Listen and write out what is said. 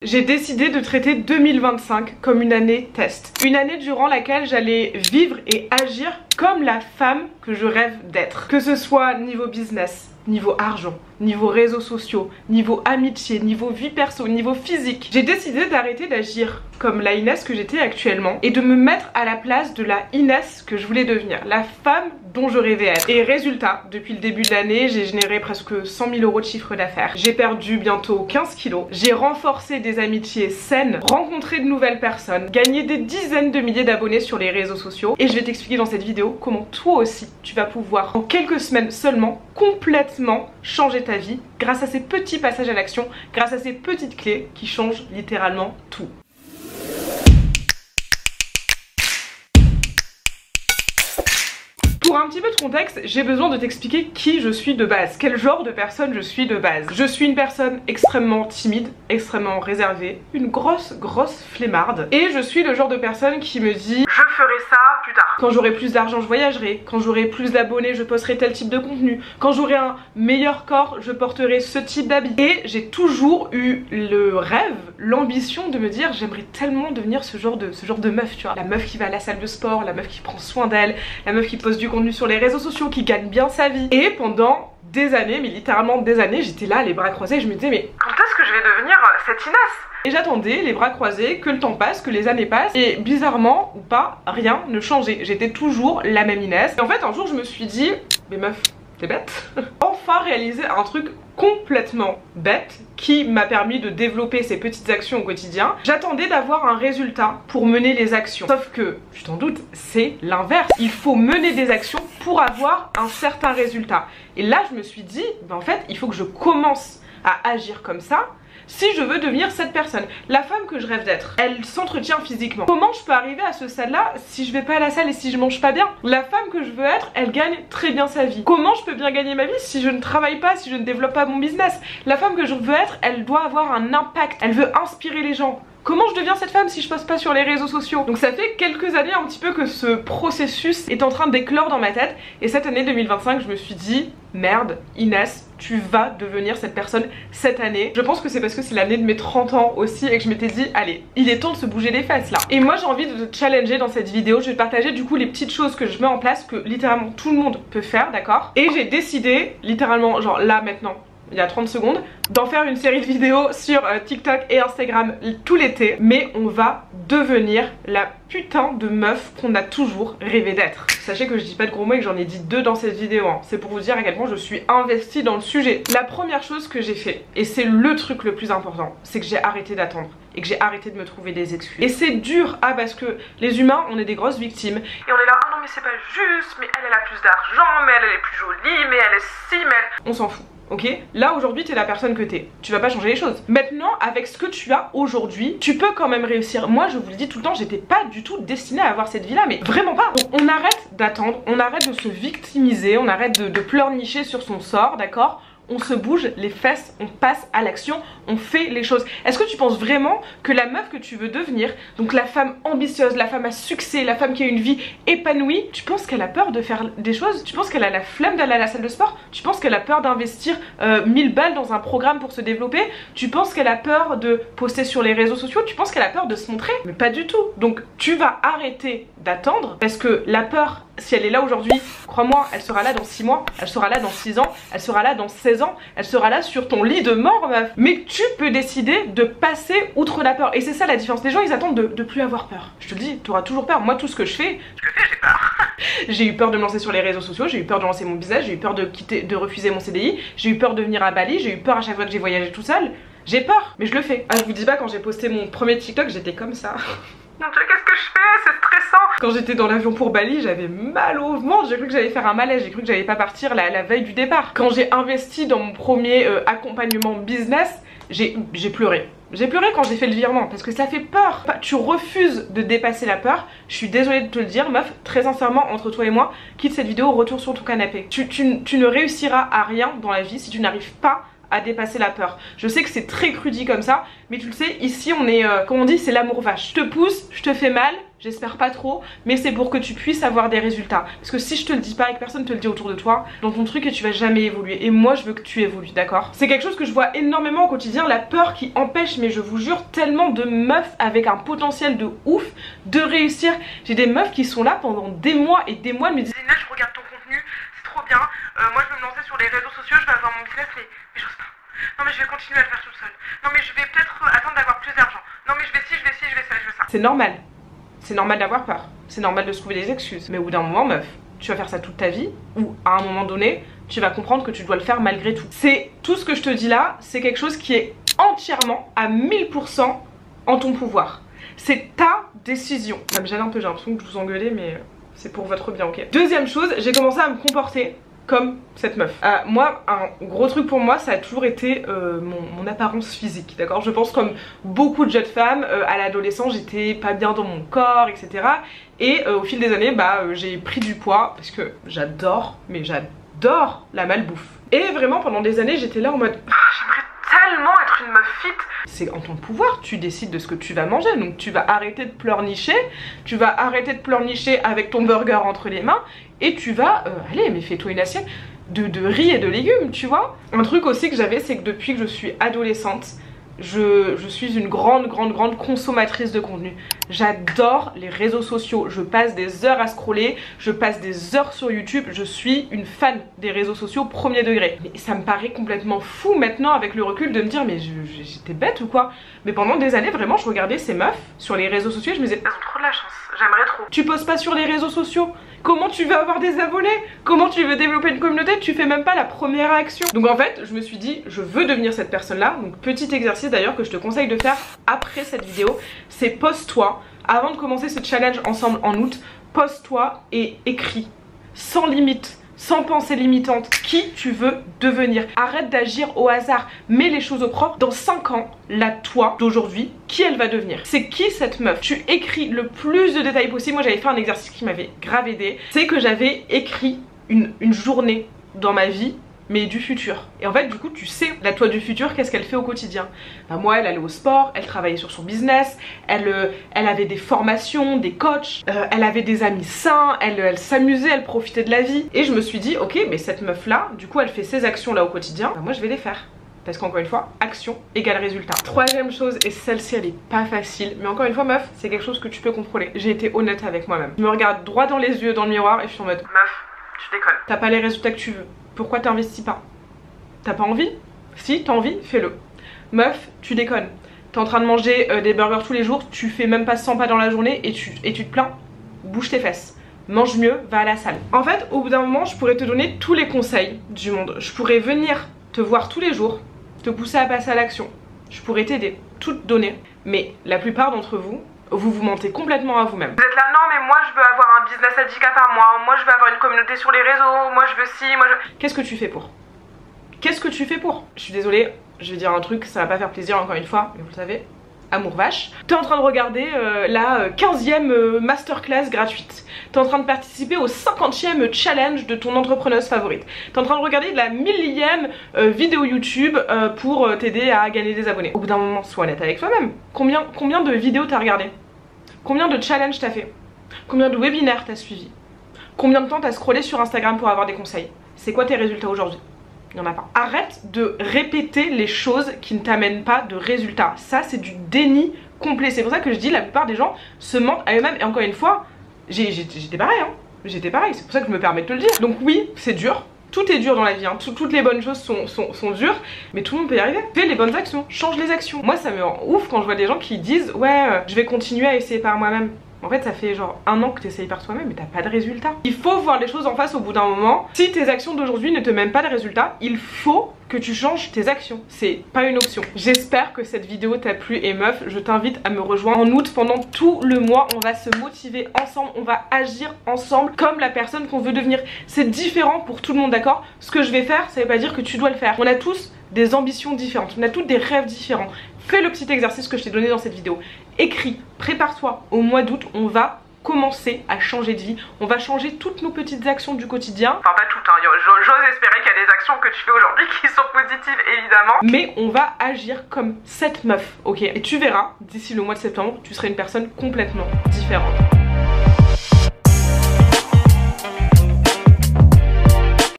J'ai décidé de traiter 2025 comme une année test. Une année durant laquelle j'allais vivre et agir comme la femme que je rêve d'être. Que ce soit niveau business, niveau argent, niveau réseaux sociaux, niveau amitié, niveau vie perso, niveau physique. J'ai décidé d'arrêter d'agir comme la Inès que j'étais actuellement et de me mettre à la place de la Inès que je voulais devenir, la femme dont je rêvais être. Et résultat, depuis le début de l'année, j'ai généré presque 100 000 € de chiffre d'affaires. J'ai perdu bientôt 15 kilos. J'ai renforcé des amitiés saines, rencontré de nouvelles personnes, gagné des dizaines de milliers d'abonnés sur les réseaux sociaux. Et je vais t'expliquer dans cette vidéo comment toi aussi tu vas pouvoir en quelques semaines seulement complètement changer ta vie grâce à ces petits passages à l'action, grâce à ces petites clés qui changent littéralement tout. Pour un petit peu de contexte, j'ai besoin de t'expliquer qui je suis de base, quel genre de personne je suis de base. Je suis une personne extrêmement timide, extrêmement réservée, une grosse flemmarde. Et je suis le genre de personne qui me dit « je ferai ça plus tard ». Quand j'aurai plus d'argent, je voyagerai. Quand j'aurai plus d'abonnés, je posterai tel type de contenu. Quand j'aurai un meilleur corps, je porterai ce type d'habit. Et j'ai toujours eu le rêve, l'ambition de me dire j'aimerais tellement devenir ce genre de meuf, tu vois. La meuf qui va à la salle de sport, la meuf qui prend soin d'elle, la meuf qui poste du contenu sur les réseaux sociaux, qui gagne bien sa vie. Et pendant des années, mais littéralement des années, j'étais là les bras croisés et je me disais mais quand est-ce que je vais devenir cette Inès ? Et j'attendais les bras croisés, que le temps passe, que les années passent, et bizarrement ou pas, rien ne changeait. J'étais toujours la même Inès. Et en fait un jour je me suis dit, mais meuf, t'es bête. Enfin réaliser un truc complètement bête qui m'a permis de développer ces petites actions au quotidien. J'attendais d'avoir un résultat pour mener les actions. Sauf que, tu t'en doutes, c'est l'inverse. Il faut mener des actions pour avoir un certain résultat. Et là je me suis dit, ben en fait il faut que je commence à agir comme ça si je veux devenir cette personne, la femme que je rêve d'être. Elle s'entretient physiquement. Comment je peux arriver à ce stade-là si je vais pas à la salle et si je mange pas bien? La femme que je veux être, elle gagne très bien sa vie. Comment je peux bien gagner ma vie si je ne travaille pas, si je ne développe pas mon business? La femme que je veux être, elle doit avoir un impact. Elle veut inspirer les gens. Comment je deviens cette femme si je poste pas sur les réseaux sociaux? Donc ça fait quelques années un petit peu que ce processus est en train d'éclore dans ma tête. Et cette année 2025, je me suis dit, merde, Inès, tu vas devenir cette personne cette année. Je pense que c'est parce que c'est l'année de mes 30 ans aussi et que je m'étais dit, allez, il est temps de se bouger les fesses là. Et moi j'ai envie de te challenger dans cette vidéo. Je vais te partager du coup les petites choses que je mets en place, que littéralement tout le monde peut faire, d'accord? Et j'ai décidé, littéralement, genre là maintenant, il y a 30 secondes, d'en faire une série de vidéos sur TikTok et Instagram tout l'été. Mais on va devenir la putain de meuf qu'on a toujours rêvé d'être. Sachez que je dis pas de gros mots et que j'en ai dit 2 dans cette vidéo, hein. C'est pour vous dire à quel point je suis investie dans le sujet. La première chose que j'ai fait, et c'est le truc le plus important, c'est que j'ai arrêté d'attendre et que j'ai arrêté de me trouver des excuses. Et c'est dur, parce que les humains, on est des grosses victimes. Et on est là, ah non mais c'est pas juste, mais elle a plus d'argent, mais elle est plus jolie, mais elle est si, mais elle... On s'en fout. Ok, là aujourd'hui t'es la personne que t'es, tu vas pas changer les choses. Maintenant avec ce que tu as aujourd'hui, tu peux quand même réussir. Moi je vous le dis tout le temps, j'étais pas du tout destinée à avoir cette vie là, mais vraiment pas. Donc on arrête d'attendre, on arrête de se victimiser, on arrête de pleurnicher sur son sort, d'accord? On se bouge les fesses, on passe à l'action, on fait les choses. Est-ce que tu penses vraiment que la meuf que tu veux devenir, donc la femme ambitieuse, la femme à succès, la femme qui a une vie épanouie, tu penses qu'elle a peur de faire des choses? Tu penses qu'elle a la flemme d'aller à la salle de sport? Tu penses qu'elle a peur d'investir 1000 balles dans un programme pour se développer? Tu penses qu'elle a peur de poster sur les réseaux sociaux? Tu penses qu'elle a peur de se montrer? Mais pas du tout. Donc tu vas arrêter d'attendre parce que la peur, si elle est là aujourd'hui, crois-moi, elle sera là dans 6 mois, elle sera là dans 6 ans, elle sera là dans 16 ans, elle sera là sur ton lit de mort, meuf. Mais tu peux décider de passer outre la peur. Et c'est ça la différence. Les gens, ils attendent de plus avoir peur. Je te le dis, tu auras toujours peur. Moi, tout ce que je fais, j'ai peur. J'ai eu peur de me lancer sur les réseaux sociaux, j'ai eu peur de lancer mon business, j'ai eu peur de refuser mon CDI, j'ai eu peur de venir à Bali, j'ai eu peur à chaque fois que j'ai voyagé tout seul. J'ai peur, mais je le fais. Je vous dis pas, quand j'ai posté mon premier TikTok, j'étais comme ça. Mon Dieu, qu'est-ce que je fais? C'est stressant. Quand j'étais dans l'avion pour Bali, j'avais mal au ventre. J'ai cru que j'allais faire un malaise. J'ai cru que j'allais pas partir la veille du départ. Quand j'ai investi dans mon premier accompagnement business, j'ai pleuré. J'ai pleuré quand j'ai fait le virement parce que ça fait peur. Tu refuses de dépasser la peur. Je suis désolée de te le dire, meuf. Très sincèrement, entre toi et moi, quitte cette vidéo, retourne sur ton canapé. Tu ne réussiras à rien dans la vie si tu n'arrives pas à dépasser la peur. Je sais que c'est très cru dit comme ça, mais tu le sais, ici on est, comme on dit, c'est l'amour vache. Je te pousse, je te fais mal, j'espère pas trop, mais c'est pour que tu puisses avoir des résultats. Parce que si je te le dis pas et que personne te le dit autour de toi, dans ton truc, et tu vas jamais évoluer. Et moi je veux que tu évolues, d'accord? C'est quelque chose que je vois énormément au quotidien, la peur qui empêche, mais je vous jure, tellement de meufs avec un potentiel de ouf de réussir. J'ai des meufs qui sont là pendant des mois et des mois, elles me disent Zina, je regarde ton contenu, c'est trop bien, moi je vais me lancer sur les réseaux sociaux, je vais avoir mon business, mais j'ose pas. Non mais je vais continuer à le faire toute seule. Non mais je vais peut-être attendre d'avoir plus d'argent. Non mais je vais ci, je vais ci, je vais ça, je vais ça. C'est normal. C'est normal d'avoir peur. C'est normal de se trouver des excuses. Mais au bout d'un moment, meuf, tu vas faire ça toute ta vie, ou à un moment donné, tu vas comprendre que tu dois le faire malgré tout. C'est tout ce que je te dis là, c'est quelque chose qui est entièrement à 1000% en ton pouvoir. C'est ta décision. Ça me gêne un peu, j'ai l'impression que je vous engueulais, mais c'est pour votre bien, ok? Deuxième chose, j'ai commencé à me comporter comme cette meuf. Moi, un gros truc pour moi, ça a toujours été mon apparence physique, d'accord? Je pense comme beaucoup de jeunes femmes, à l'adolescence, j'étais pas bien dans mon corps, etc. Et au fil des années, j'ai pris du poids parce que j'adore, mais j'adore la malbouffe. Et vraiment, pendant des années, j'étais là en mode j'aimerais tellement être une meuf fit. C'est en ton pouvoir, tu décides de ce que tu vas manger, donc tu vas arrêter de pleurnicher, avec ton burger entre les mains, et tu vas, allez, mais fais-toi une assiette de riz et de légumes, tu vois. Un truc aussi que j'avais, c'est que depuis que je suis adolescente, je suis une grande consommatrice de contenu. J'adore les réseaux sociaux, je passe des heures à scroller, je passe des heures sur YouTube, je suis une fan des réseaux sociaux premier degré. Mais ça me paraît complètement fou maintenant avec le recul de me dire mais j'étais bête ou quoi? Mais pendant des années vraiment je regardais ces meufs sur les réseaux sociaux et je me disais elles ont trop de la chance, j'aimerais trop. Tu poses pas sur les réseaux sociaux, comment tu veux avoir des abonnés? Comment tu veux développer une communauté? Tu fais même pas la première action. Donc en fait je me suis dit je veux devenir cette personne là. Donc petit exercice d'ailleurs que je te conseille de faire après cette vidéo, c'est pose-toi avant de commencer ce challenge ensemble en août, pose-toi et écris sans limite, sans pensée limitante, qui tu veux devenir. Arrête d'agir au hasard, mets les choses au propre. Dans 5 ans, la toi d'aujourd'hui, qui elle va devenir? C'est qui cette meuf? Tu écris le plus de détails possible. Moi j'avais fait un exercice qui m'avait grave aidé, c'est que j'avais écrit une journée dans ma vie, mais du futur. Et en fait du coup tu sais la toi du futur qu'est-ce qu'elle fait au quotidien. Moi elle allait au sport, elle travaillait sur son business, elle avait des formations, des coachs, elle avait des amis sains, elle s'amusait, elle profitait de la vie. Et je me suis dit ok mais cette meuf là du coup elle fait ces actions là au quotidien, moi je vais les faire. Parce qu'encore une fois, action égale résultat. Troisième chose, et celle-ci elle est pas facile, mais encore une fois meuf, c'est quelque chose que tu peux contrôler. J'ai été honnête avec moi-même. Je me regarde droit dans les yeux dans le miroir et je suis en mode meuf, tu déconnes. T'as pas les résultats que tu veux. Pourquoi t'investis pas? T'as pas envie? Si t'as envie, fais-le. Meuf, tu déconnes. T'es en train de manger des burgers tous les jours, tu fais même pas 100 pas dans la journée et tu te plains? Bouge tes fesses. Mange mieux, va à la salle. En fait, au bout d'un moment, je pourrais te donner tous les conseils du monde. Je pourrais venir te voir tous les jours, te pousser à passer à l'action. Je pourrais t'aider, tout te donner. Mais la plupart d'entre vous, vous mentez complètement à vous-même. Vous êtes là, non mais moi je veux avoir un business à 10K par mois, moi je veux avoir une communauté sur les réseaux, moi je veux ci, moi je... Qu'est-ce que tu fais pour? Qu'est-ce que tu fais pour? Je suis désolée, je vais dire un truc, ça va pas faire plaisir encore une fois, mais vous le savez, amour vache. T'es en train de regarder la 15e masterclass gratuite. T'es en train de participer au 50e challenge de ton entrepreneuse favorite. T'es en train de regarder la 1000e vidéo YouTube pour t'aider à gagner des abonnés. Au bout d'un moment, sois honnête avec toi-même. Combien de vidéos t'as regardé? Combien de challenges t'as fait? Combien de webinaires t'as suivi? Combien de temps t'as scrollé sur Instagram pour avoir des conseils? C'est quoi tes résultats aujourd'hui? Il n'y en a pas. Arrête de répéter les choses qui ne t'amènent pas de résultats. Ça c'est du déni complet. C'est pour ça que je dis la plupart des gens se mentent à eux-mêmes. Et encore une fois, j'étais pareil hein. J'étais pareil, c'est pour ça que je me permets de te le dire. Donc oui, c'est dur. Tout est dur dans la vie, hein. Toutes les bonnes choses sont dures, mais tout le monde peut y arriver. Fais les bonnes actions, change les actions. Moi ça me rend ouf quand je vois des gens qui disent ouais je vais continuer à essayer par moi-même. En fait ça fait genre 1 an que tu essayes par toi-même mais t'as pas de résultat. Il faut voir les choses en face au bout d'un moment. Si tes actions d'aujourd'hui ne te mènent pas de résultat, il faut que tu changes tes actions. C'est pas une option. J'espère que cette vidéo t'a plu et meuf, je t'invite à me rejoindre en août pendant tout le mois. On va se motiver ensemble, on va agir ensemble comme la personne qu'on veut devenir. C'est différent pour tout le monde, d'accord? Ce que je vais faire, ça veut pas dire que tu dois le faire. On a tous des ambitions différentes, on a tous des rêves différents. Fais le petit exercice que je t'ai donné dans cette vidéo. Écris, prépare-toi. Au mois d'août, on va commencer à changer de vie. On va changer toutes nos petites actions du quotidien. Enfin pas toutes, hein. J'ose espérer qu'il y a des actions que tu fais aujourd'hui qui sont positives évidemment. Mais on va agir comme cette meuf, ok? Et tu verras, d'ici le mois de septembre, tu seras une personne complètement différente.